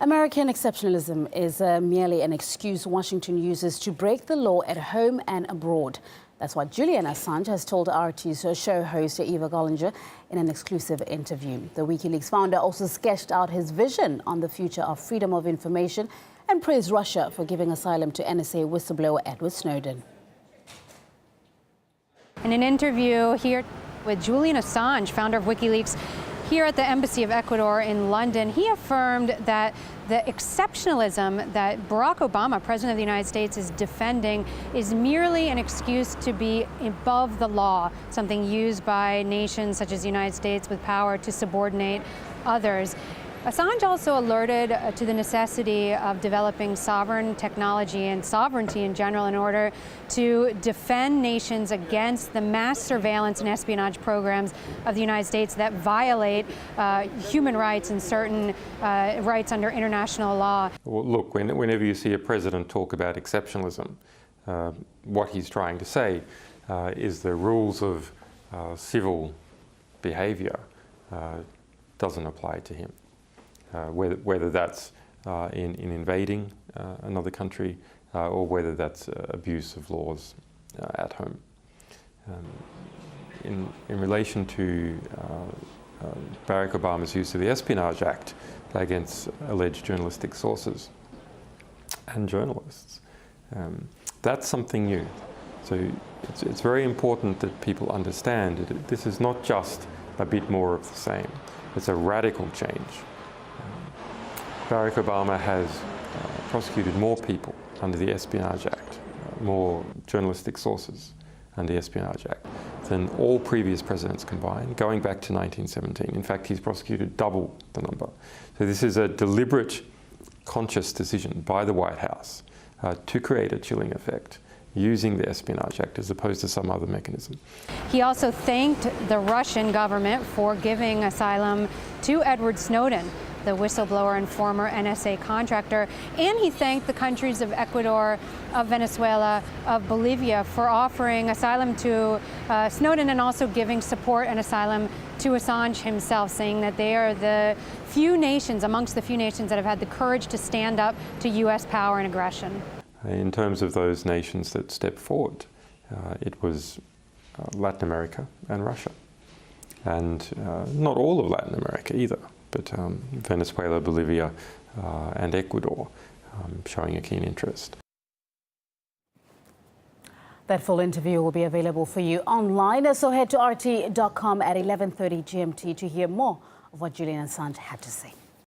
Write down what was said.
American exceptionalism is merely an excuse Washington uses to break the law at home and abroad. That's what Julian Assange has told RT's show host Eva Gollinger in an exclusive interview. The WikiLeaks founder also sketched out his vision on the future of freedom of information and praised Russia for giving asylum to NSA whistleblower Edward Snowden. In an interview here with Julian Assange, founder of WikiLeaks, here at the Embassy of Ecuador in London, he affirmed that the exceptionalism that Barack Obama, President of the United States, is defending is merely an excuse to be above the law, something used by nations such as the United States with power to subordinate others. Assange also alerted to the necessity of developing sovereign technology and sovereignty in general in order to defend nations against the mass surveillance and espionage programs of the United States that violate human rights and certain rights under international law. Well, look, whenever you see a president talk about exceptionalism, what he's trying to say is the rules of civil behavior doesn't apply to him. Whether that's in invading another country or whether that's abuse of laws at home. In relation to Barack Obama's use of the Espionage Act against alleged journalistic sources and journalists, that's something new. So it's very important that people understand that this is not just a bit more of the same. It's a radical change. Barack Obama has prosecuted more people under the Espionage Act, more journalistic sources under the Espionage Act than all previous presidents combined, going back to 1917. In fact, he's prosecuted double the number. So this is a deliberate, conscious decision by the White House to create a chilling effect using the Espionage Act as opposed to some other mechanism. He also thanked the Russian government for giving asylum to Edward Snowden, the whistleblower and former NSA contractor, and he thanked the countries of Ecuador, of Venezuela, of Bolivia for offering asylum to Snowden and also giving support and asylum to Assange himself, saying that they are the few nations, amongst the few nations that have had the courage to stand up to U.S. power and aggression. In terms of those nations that stepped forward, it was Latin America and Russia. And not all of Latin America either, but Venezuela, Bolivia, and Ecuador showing a keen interest. That full interview will be available for you online, so head to rt.com at 11:30 GMT to hear more of what Julian Assange had to say.